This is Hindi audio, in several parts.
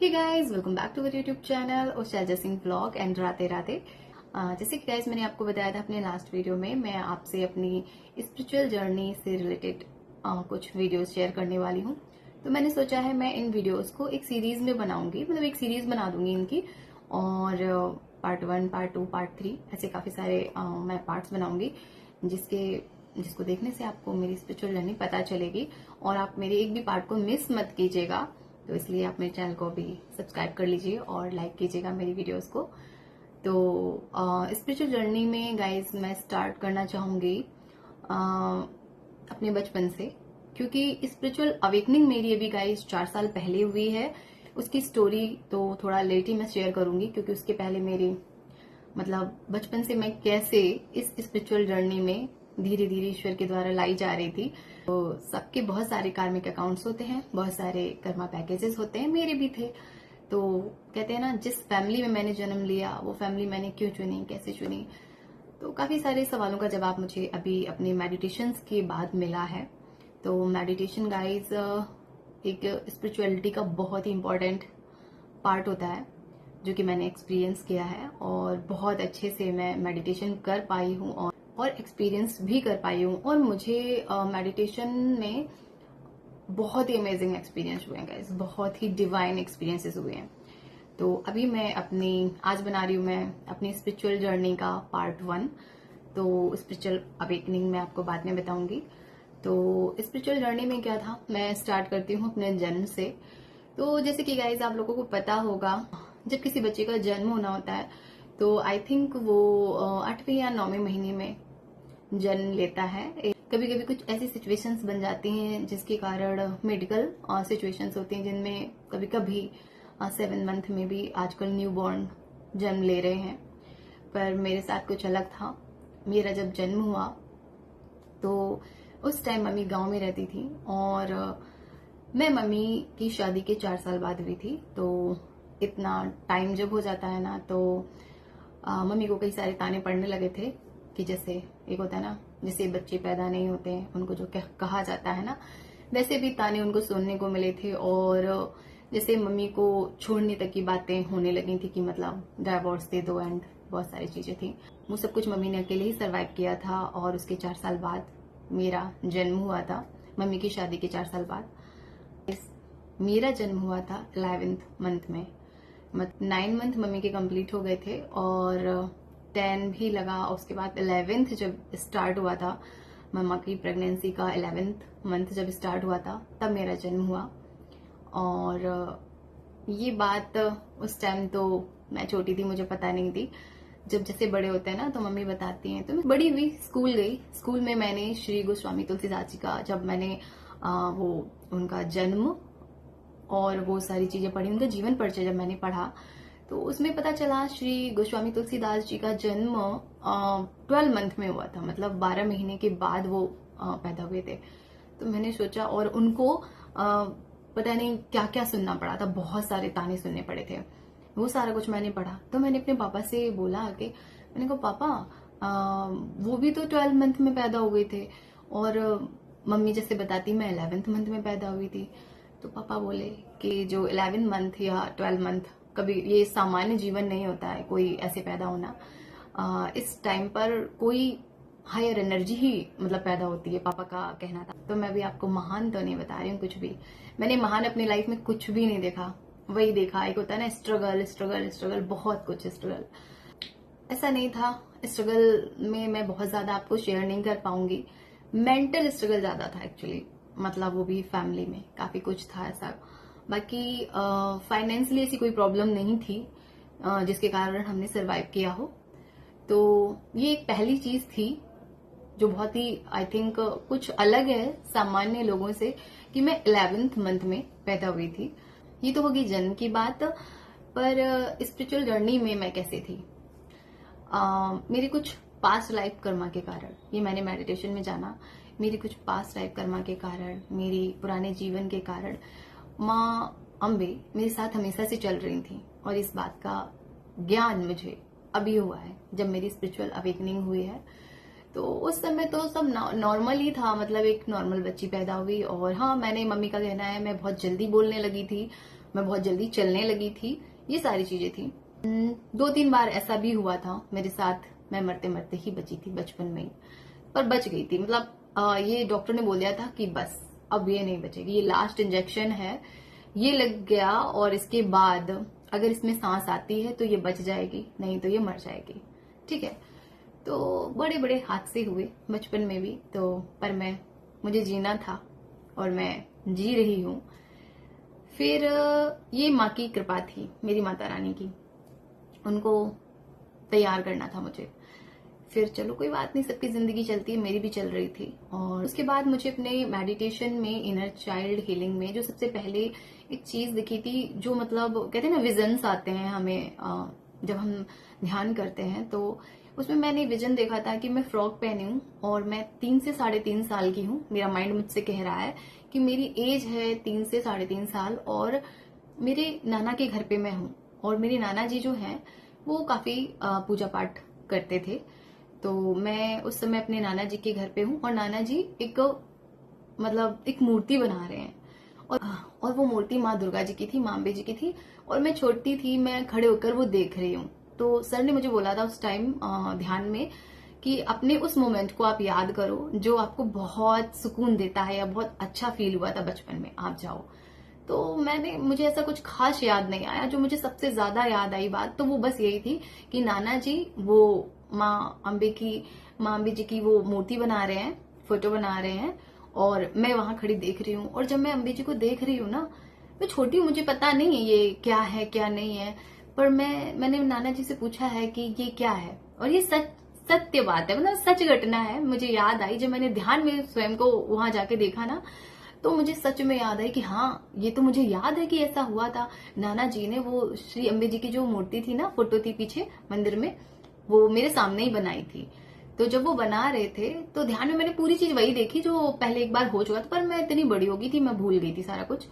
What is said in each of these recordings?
Hey guys, welcome back to our YouTube channel Usha Singh blog and Radhe Radhe. जैसे कि गाइस मैंने आपको बताया था अपने लास्ट वीडियो में, मैं आपसे अपनी स्पिरिचुअल जर्नी से रिलेटेड कुछ वीडियोस शेयर करने वाली हूँ। तो मैंने सोचा है मैं इन वीडियोस को एक सीरीज में बनाऊंगी, मतलब एक सीरीज बना दूंगी इनकी, और पार्ट 1, पार्ट 2, पार्ट 3 ऐसे काफी सारे मैं पार्ट्स बनाऊंगी जिसको देखने से आपको मेरी स्पिरिचुअल जर्नी पता चलेगी और आप मेरे एक भी पार्ट को मिस मत कीजिएगा। तो इसलिए आप मेरे चैनल को भी सब्सक्राइब कर लीजिए और लाइक कीजिएगा मेरी वीडियोस को। तो स्पिरिचुअल जर्नी में गाइज मैं स्टार्ट करना चाहूंगी अपने बचपन से, क्योंकि स्पिरिचुअल अवेकनिंग मेरी अभी गाइज 4 साल पहले हुई है। उसकी स्टोरी तो थोड़ा लेट ही मैं शेयर करूंगी, क्योंकि उसके पहले मेरी मतलब बचपन से मैं कैसे इस स्पिरिचुअल जर्नी में धीरे धीरे ईश्वर के द्वारा लाई जा रही थी। तो सबके बहुत सारे कार्मिक अकाउंट्स होते हैं, बहुत सारे कर्मा पैकेजेस होते हैं, मेरे भी थे। तो कहते हैं ना, जिस फैमिली में मैंने जन्म लिया वो फैमिली मैंने क्यों चुनी, कैसे चुनी, तो काफी सारे सवालों का जवाब मुझे अभी अपने मेडिटेशंस के बाद मिला है। तो मेडिटेशन गाइज एक स्पिरिचुअलिटी का बहुत ही इम्पोर्टेंट पार्ट होता है, जो कि मैंने एक्सपीरियंस किया है और बहुत अच्छे से मैं मेडिटेशन कर पाई हूँ और एक्सपीरियंस भी कर पाई हूँ। और मुझे मेडिटेशन में बहुत ही अमेजिंग एक्सपीरियंस हुए हैं गाइस, बहुत ही डिवाइन एक्सपीरियंसेस हुए हैं। तो अभी मैं आज बना रही हूँ मैं अपनी स्पिरिचुअल जर्नी का पार्ट 1। तो स्पिरिचुअल अवेकनिंग मैं आपको बाद में बताऊंगी। तो स्पिरिचुअल जर्नी में क्या था, मैं स्टार्ट करती हूँ अपने जन्म से। तो जैसे कि गाइज आप लोगों को पता होगा, जब किसी बच्चे का जन्म होना होता है तो आई थिंक वो 8वें या 9वें महीने में जन्म लेता है। कभी कभी कुछ ऐसी सिचुएशंस बन जाती हैं जिसके कारण मेडिकल सिचुएशंस होती हैं, जिनमें कभी कभी 7 मंथ में भी आजकल न्यू बॉर्न जन्म ले रहे हैं। पर मेरे साथ कुछ अलग था। मेरा जब जन्म हुआ तो उस टाइम मम्मी गांव में रहती थी और मैं मम्मी की शादी के 4 साल बाद हुई थी। तो इतना टाइम जब हो जाता है ना, तो मम्मी को कई सारे ताने पड़ने लगे थे कि जैसे एक होता है ना, जैसे बच्चे पैदा नहीं होते हैं उनको जो कहा जाता है ना, वैसे भी ताने उनको सुनने को मिले थे। और जैसे मम्मी को छोड़ने तक की बातें होने लगी थी कि मतलब डाइवोर्स दे दो एंड बहुत सारी चीजें थी। वो सब कुछ मम्मी ने अकेले ही सर्वाइव किया था। और उसके 4 साल बाद मेरा जन्म हुआ था, मम्मी की शादी के 4 साल बाद। मेरा जन्म हुआ था 11th मंथ में। 9 मंथ मम्मी के कंप्लीट हो गए थे और 10 भी लगा। उसके बाद 11th जब स्टार्ट हुआ था, मम्मा की प्रेगनेंसी का 11th मंथ जब स्टार्ट हुआ था, तब मेरा जन्म हुआ। और ये बात उस टाइम तो मैं छोटी थी, मुझे पता नहीं थी। जब जैसे बड़े होते हैं ना तो मम्मी बताती हैं। तो मैं बड़ी हुई, स्कूल गई। स्कूल में मैंने श्री गोस्वामी तुलसीदास जी का, जब मैंने वो उनका जन्म और वो सारी चीजें पढ़ी, उनका जीवन परिचय जब मैंने पढ़ा, तो उसमें पता चला श्री गोस्वामी तुलसीदास जी का जन्म 12 मंथ में हुआ था, मतलब 12 महीने के बाद वो पैदा हुए थे। तो मैंने सोचा, और उनको पता नहीं क्या क्या सुनना पड़ा था, बहुत सारे ताने सुनने पड़े थे। वो सारा कुछ मैंने पढ़ा। तो मैंने अपने पापा से बोला कि मैंने कहा पापा वो भी तो 12 मंथ में पैदा हुए थे, और मम्मी जैसे बताती मैं 11th मंथ में पैदा हुई थी। तो पापा बोले कि जो 11 मंथ या 12 मंथ, कभी ये सामान्य जीवन नहीं होता है कोई ऐसे पैदा होना। इस टाइम पर कोई हायर एनर्जी ही मतलब पैदा होती है, पापा का कहना था। तो मैं भी आपको महान तो नहीं बता रही हूँ कुछ भी, मैंने महान अपनी लाइफ में कुछ भी नहीं देखा। वही देखा, एक होता है ना स्ट्रगल स्ट्रगल स्ट्रगल, बहुत कुछ स्ट्रगल। ऐसा नहीं था, स्ट्रगल में मैं बहुत ज्यादा आपको शेयर नहीं कर पाऊंगी। मेंटल स्ट्रगल ज्यादा था एक्चुअली, मतलब वो भी फैमिली में काफी कुछ था ऐसा। बाकी फाइनेंशियली ऐसी कोई प्रॉब्लम नहीं थी जिसके कारण हमने सरवाइव किया हो। तो ये एक पहली चीज थी जो बहुत ही आई थिंक कुछ अलग है सामान्य लोगों से, कि मैं 11th मंथ में पैदा हुई थी। ये तो होगी जन्म की बात। पर स्पिरिचुअल जर्नी में मैं कैसे थी, मेरी कुछ पास्ट लाइफ कर्मा के कारण, ये मैंने मेडिटेशन में जाना, मेरी कुछ पास्ट लाइफ कर्मा के कारण, मेरी पुराने जीवन के कारण माँ अम्बे मेरे साथ हमेशा से चल रही थी। और इस बात का ज्ञान मुझे अभी हुआ है जब मेरी स्पिरिचुअल अवेकनिंग हुई है। तो उस समय तो सब नॉर्मल ही था, मतलब एक नॉर्मल बच्ची पैदा हुई। और हाँ, मैंने, मम्मी का कहना है, मैं बहुत जल्दी बोलने लगी थी, मैं बहुत जल्दी चलने लगी थी, ये सारी चीजें थी। 2-3 बार ऐसा भी हुआ था मेरे साथ, मैं मरते मरते ही बची थी बचपन में ही, पर बच गई थी। मतलब ये डॉक्टर ने बोल दिया था कि बस अब ये नहीं बचेगी, ये लास्ट इंजेक्शन है, ये लग गया और इसके बाद अगर इसमें सांस आती है तो ये बच जाएगी, नहीं तो ये मर जाएगी। ठीक है, तो बड़े बड़े हादसे हुए बचपन में भी, तो पर मुझे जीना था और मैं जी रही हूँ। फिर ये माँ की कृपा थी, मेरी माता रानी की, उनको तैयार करना था मुझे। फिर चलो कोई बात नहीं, सबकी जिंदगी चलती है, मेरी भी चल रही थी। और उसके बाद मुझे अपने मेडिटेशन में, इनर चाइल्ड हीलिंग में जो सबसे पहले एक चीज दिखी थी, जो मतलब कहते हैं ना विजन्स आते हैं हमें जब हम ध्यान करते हैं, तो उसमें मैंने विजन देखा था कि मैं फ्रॉक पहनी हूँ और मैं 3 से 3.5 साल की हूँ। मेरा माइंड मुझसे कह रहा है कि मेरी एज है 3 से 3.5 साल और मेरे नाना के घर पे मैं हूँ। और मेरे नाना जी जो हैं वो काफी पूजा पाठ करते थे, तो मैं उस समय अपने नाना जी के घर पे हूँ और नाना जी एक मूर्ति बना रहे हैं और वो मूर्ति माँ दुर्गा जी की थी, माँ अम्बे जी की थी, और मैं छोटी थी, मैं खड़े होकर वो देख रही हूँ। तो सर ने मुझे बोला था उस टाइम ध्यान में कि अपने उस मोमेंट को आप याद करो जो आपको बहुत सुकून देता है या बहुत अच्छा फील हुआ था बचपन में, आप जाओ। तो मुझे ऐसा कुछ खास याद नहीं आया। जो मुझे सबसे ज्यादा याद आई बात, तो वो बस यही थी कि नाना जी वो माँ अम्बे जी की वो मूर्ति बना रहे हैं, फोटो बना रहे हैं, और मैं वहां खड़ी देख रही हूँ। और जब मैं अम्बे जी को देख रही हूँ ना, मैं छोटी हूँ, मुझे पता नहीं है ये क्या है क्या नहीं है, पर मैंने नाना जी से पूछा है कि ये क्या है, और ये सत्य बात है, मतलब सच घटना है। मुझे याद आई जब मैंने ध्यान में स्वयं को वहां जाके देखा ना, तो मुझे सच में याद आई कि हाँ, ये तो मुझे याद है कि ऐसा हुआ था। नाना जी ने वो श्री अम्बे जी की जो मूर्ति थी ना, फोटो थी पीछे मंदिर में, वो मेरे सामने ही बनाई थी। तो जब वो बना रहे थे तो ध्यान में मैंने पूरी चीज वही देखी जो पहले एक बार हो चुका था, पर मैं इतनी बड़ी हो गई थी, मैं भूल गई थी सारा कुछ।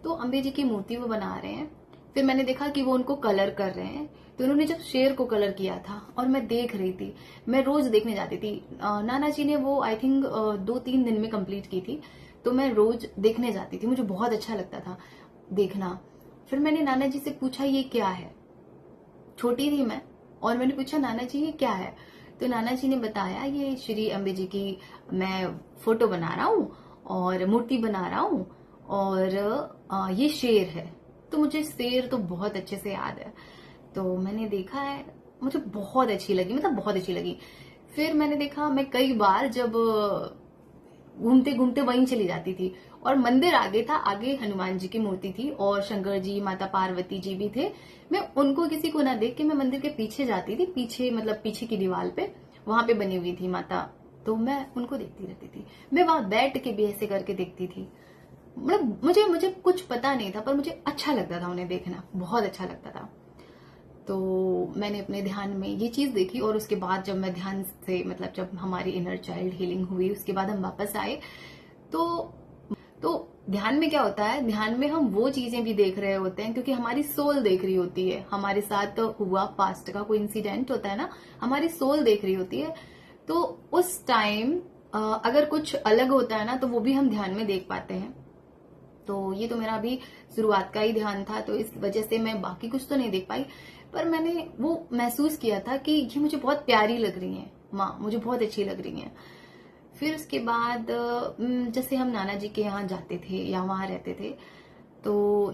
तो अम्बे जी की मूर्ति वो बना रहे हैं, फिर मैंने देखा कि वो उनको कलर कर रहे हैं। तो उन्होंने जब शेर को कलर किया था और मैं देख रही थी, मैं रोज देखने जाती थी। नाना जी ने वो आई थिंक 2-3 दिन में कंप्लीट की थी, तो मैं रोज देखने जाती थी, मुझे बहुत अच्छा लगता था देखना। फिर मैंने नाना जी से पूछा ये क्या है, छोटी थी मैं, और मैंने पूछा नाना जी ये क्या है, तो नाना जी ने बताया ये श्री अम्बे जी की मैं फोटो बना रहा हूँ और मूर्ति बना रहा हूँ, और ये शेर है। तो मुझे शेर तो बहुत अच्छे से याद है, तो मैंने देखा है, मुझे बहुत अच्छी लगी, मतलब बहुत अच्छी लगी। फिर मैंने देखा, मैं कई बार जब घूमते घूमते वहीं चली जाती थी, और मंदिर आगे था, आगे हनुमान जी की मूर्ति थी और शंकर जी, माता पार्वती जी भी थे। मैं उनको किसी को ना देख के मैं मंदिर के पीछे जाती थी, पीछे मतलब पीछे की दीवार पे वहां पे बनी हुई थी माता, तो मैं उनको देखती रहती थी। मैं वहां बैठ के भी ऐसे करके देखती थी, मतलब मुझे कुछ पता नहीं था, पर मुझे अच्छा लगता था उन्हें देखना, बहुत अच्छा लगता था। तो मैंने अपने ध्यान में ये चीज देखी, और उसके बाद जब मैं ध्यान से मतलब जब हमारी इनर चाइल्ड हीलिंग हुई, उसके बाद हम वापस आए, तो ध्यान में क्या होता है, ध्यान में हम वो चीजें भी देख रहे होते हैं क्योंकि हमारी सोल देख रही होती है। हमारे साथ हुआ पास्ट का कोई इंसिडेंट होता है ना, हमारी सोल देख रही होती है, तो उस टाइम अगर कुछ अलग होता है ना, तो वो भी हम ध्यान में देख पाते हैं। तो ये तो मेरा अभी शुरुआत का ही ध्यान था, तो इस वजह से मैं बाकी कुछ तो नहीं देख पाई, पर मैंने वो महसूस किया था कि ये मुझे बहुत प्यारी लग रही है माँ, मुझे बहुत अच्छी लग रही है। फिर उसके बाद जैसे हम नाना जी के यहाँ जाते थे या वहां रहते थे, तो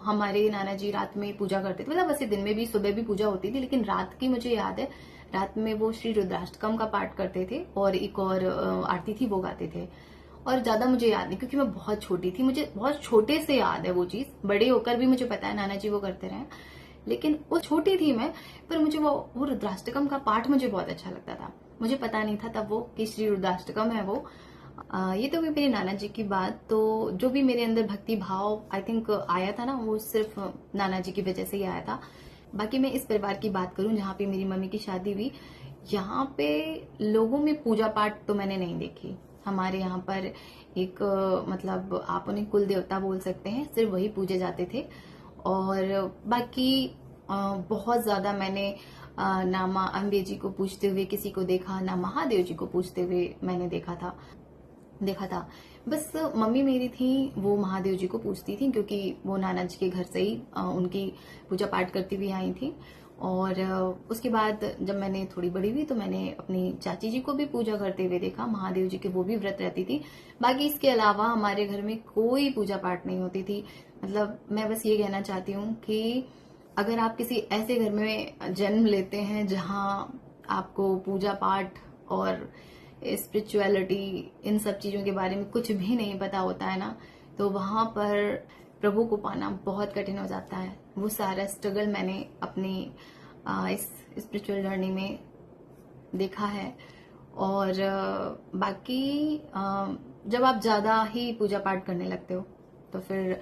हमारे नाना जी रात में पूजा करते थे, मतलब वैसे दिन में भी सुबह भी पूजा होती थी, लेकिन रात की मुझे याद है, रात में वो श्री रुद्राष्टकम का पाठ करते थे और एक और आरती थी वो गाते थे। और ज्यादा मुझे याद नहीं क्योंकि मैं बहुत छोटी थी, मुझे बहुत छोटे से याद है वो चीज, बड़े होकर भी मुझे पता है नाना जी वो करते रहे, लेकिन वो छोटी थी मैं, पर मुझे वो रुद्राष्टकम का पाठ मुझे बहुत अच्छा लगता था। मुझे पता नहीं था तब वो कि श्री रुद्राष्टकम है वो। ये तो मेरे नाना जी की बात। तो जो भी मेरे अंदर भक्ति भाव आई थिंक आया था ना, वो सिर्फ नाना जी की वजह से ही आया था। बाकी मैं इस परिवार की बात करूं जहाँ पे मेरी मम्मी की शादी हुई, यहाँ पे लोगों में पूजा पाठ तो मैंने नहीं देखी। हमारे यहाँ पर एक मतलब आप उन्हें कुल देवता बोल सकते हैं, सिर्फ वही पूजे जाते थे, और बाकी बहुत ज्यादा मैंने ना माँ अम्बे जी को पूछते हुए किसी को देखा, ना महादेव जी को पूछते हुए मैंने देखा था। बस मम्मी मेरी थी वो महादेव जी को पूजती थी, क्योंकि वो नाना जी के घर से ही उनकी पूजा पाठ करती हुई आई थी। और उसके बाद जब मैंने थोड़ी बड़ी हुई तो मैंने अपनी चाची जी को भी पूजा करते हुए देखा, महादेव जी के वो भी व्रत रहती थी। बाकी इसके अलावा हमारे घर में कोई पूजा पाठ नहीं होती थी। मतलब मैं बस ये कहना चाहती हूँ कि अगर आप किसी ऐसे घर में जन्म लेते हैं जहां आपको पूजा पाठ और स्पिरिचुअलिटी इन सब चीजों के बारे में कुछ भी नहीं पता होता है ना, तो वहां पर प्रभु को पाना बहुत कठिन हो जाता है। वो सारा स्ट्रगल मैंने अपनी इस स्पिरिचुअल जर्नी में देखा है। और बाकी जब आप ज्यादा ही पूजा पाठ करने लगते हो तो फिर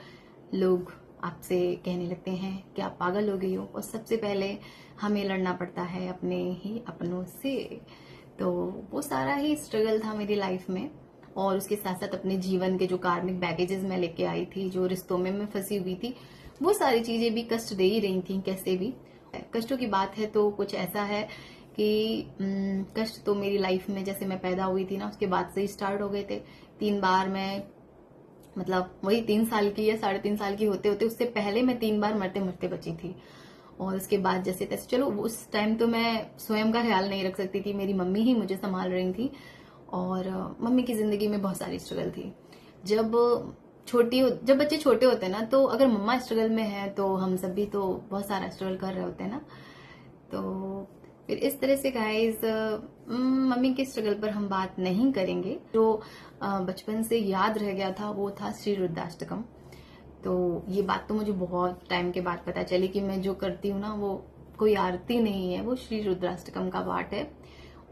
लोग आपसे कहने लगते हैं कि आप पागल हो गई हो, और सबसे पहले हमें लड़ना पड़ता है अपने ही अपनों से। तो वो सारा ही स्ट्रगल था मेरी लाइफ में। और उसके साथ साथ अपने जीवन के जो कार्मिक बैगेजेस मैं लेके आई थी, जो रिश्तों में मैं फंसी हुई थी, वो सारी चीजें भी कष्ट दे ही रही थी कैसे भी। कष्टों की बात है तो कुछ ऐसा है कि कष्ट तो मेरी लाइफ में जैसे मैं पैदा हुई थी ना उसके बाद से ही स्टार्ट हो गए थे। 3 बार मैं, मतलब वही 3 साल की या 3.5 साल की होते होते उससे पहले मैं 3 बार मरते मरते बची थी। और उसके बाद जैसे तैसे, चलो उस टाइम तो मैं स्वयं का ख्याल नहीं रख सकती थी, मेरी मम्मी ही मुझे संभाल रही थी। और मम्मी की जिंदगी में बहुत सारी स्ट्रगल थी। जब बच्चे छोटे होते हैं ना, तो अगर मम्मा स्ट्रगल में है तो हम सब भी तो बहुत सारा स्ट्रगल कर रहे होते हैं ना। तो फिर इस तरह से गाइज मम्मी के स्ट्रगल पर हम बात नहीं करेंगे। जो बचपन से याद रह गया था वो था श्री रुद्राष्टकम। तो ये बात तो मुझे बहुत टाइम के बाद पता चली कि मैं जो करती हूँ ना वो कोई आरती नहीं है, वो श्री रुद्राष्टकम का पाठ है।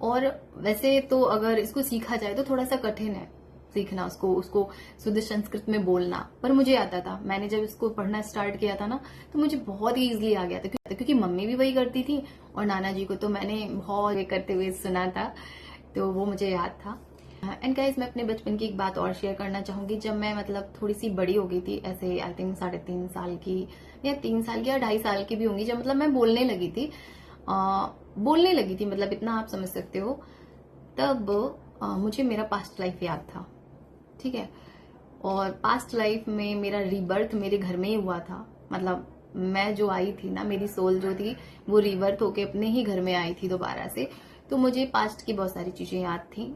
और वैसे तो अगर इसको सीखा जाए तो थोड़ा सा कठिन है सीखना, उसको शुद्ध संस्कृत में बोलना, पर मुझे आता था। मैंने जब इसको पढ़ना स्टार्ट किया था ना तो मुझे बहुत ही इजीली आ गया था, क्योंकि मम्मी भी वही करती थी और नाना जी को तो मैंने बहुत करते हुए सुना था, तो वो मुझे याद था। एंड गाइस, मैं अपने बचपन की एक बात और शेयर करना चाहूंगी। जब मैं मतलब थोड़ी सी बड़ी हो गई थी, ऐसे आई थिंक 3.5 साल की या 3 साल की या 2.5 साल की भी होंगी, जब मतलब मैं बोलने लगी थी, मतलब इतना आप समझ सकते हो, तब मुझे मेरा पास्ट लाइफ याद था। ठीक है, और पास्ट लाइफ में मेरा रीबर्थ मेरे घर में ही हुआ था। मतलब मैं जो आई थी ना, मेरी सोल जो थी वो रीबर्थ होके अपने ही घर में आई थी दोबारा से। तो मुझे पास्ट की बहुत सारी चीजें याद थी।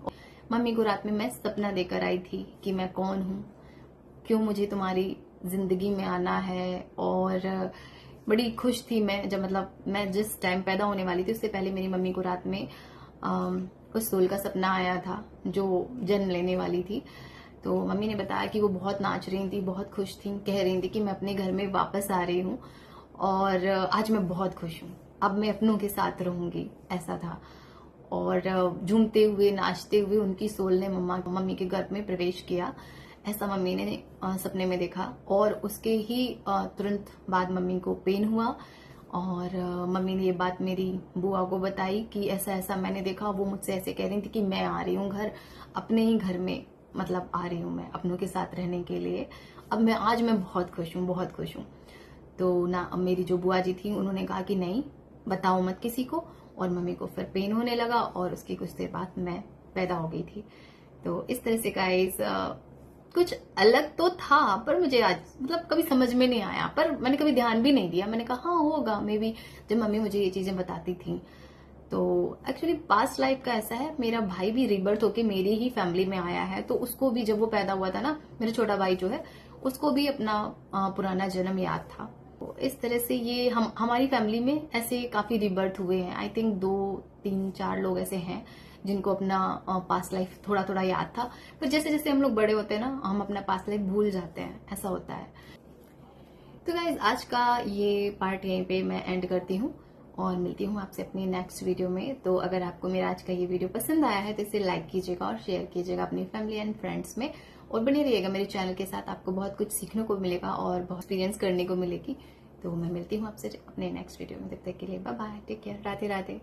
मम्मी को रात में मैं सपना देकर आई थी कि मैं कौन हूँ, क्यों मुझे तुम्हारी जिंदगी में आना है। और बड़ी खुश थी मैं जब, मतलब मैं जिस टाइम पैदा होने वाली थी उससे पहले मेरी मम्मी को रात में उस सोल का सपना आया था जो जन्म लेने वाली थी। तो मम्मी ने बताया कि वो बहुत नाच रही थी, बहुत खुश थी, कह रही थी कि मैं अपने घर में वापस आ रही हूँ और आज मैं बहुत खुश हूँ, अब मैं अपनों के साथ रहूंगी, ऐसा था। और झूमते हुए नाचते हुए उनकी सोल ने मम्मी के गर्भ में प्रवेश किया, ऐसा मम्मी ने सपने में देखा। और उसके ही तुरंत बाद मम्मी को पेन हुआ और मम्मी ने ये बात मेरी बुआ को बताई कि ऐसा ऐसा मैंने देखा। वो मुझसे ऐसे कह रही थी कि मैं आ रही हूँ घर, अपने ही घर में, मतलब आ रही हूँ मैं अपनों के साथ रहने के लिए। अब आज मैं बहुत खुश हूँ, बहुत खुश हूँ। तो ना मेरी जो बुआ जी थी उन्होंने कहा कि नहीं, बताओ मत किसी को। और मम्मी को फिर पेन होने लगा और उसकी कुछ देर बाद मैं पैदा हो गई थी। तो इस तरह से गाइस कुछ अलग तो था, पर मुझे आज मतलब कभी समझ में नहीं आया, पर मैंने कभी ध्यान भी नहीं दिया। मैंने कहा हाँ होगा मे बी, जब मम्मी मुझे ये चीजें बताती थी। तो एक्चुअली पास्ट लाइफ का ऐसा है, मेरा भाई भी रिबर्थ होके मेरी ही फैमिली में आया है। तो उसको भी जब वो पैदा हुआ था ना, मेरा छोटा भाई जो है, उसको भी अपना पुराना जन्म याद था। तो इस तरह से ये हमारी फैमिली में ऐसे काफी रिबर्थ हुए हैं। आई थिंक 2, 3, 4 लोग ऐसे हैं जिनको अपना पास्ट लाइफ थोड़ा थोड़ा याद था। पर जैसे जैसे हम लोग बड़े होते हैं ना, हम अपना पास्ट लाइफ भूल जाते हैं, ऐसा होता है। तो गाइज, आज का ये पार्ट यहीं पे मैं एंड करती हूँ और मिलती हूँ आपसे अपनी नेक्स्ट वीडियो में। तो अगर आपको मेरा आज का ये वीडियो पसंद आया है तो इसे लाइक कीजिएगा और शेयर कीजिएगा अपनी फैमिली एंड फ्रेंड्स में, और बने रहिएगा मेरे चैनल के साथ। आपको बहुत कुछ सीखने को मिलेगा और बहुत एक्सपीरियंस करने को मिलेगी। तो मैं मिलती हूँ आपसे अपने नेक्स्ट वीडियो में। तब तक के लिए bye bye, take care, Radhe Radhe.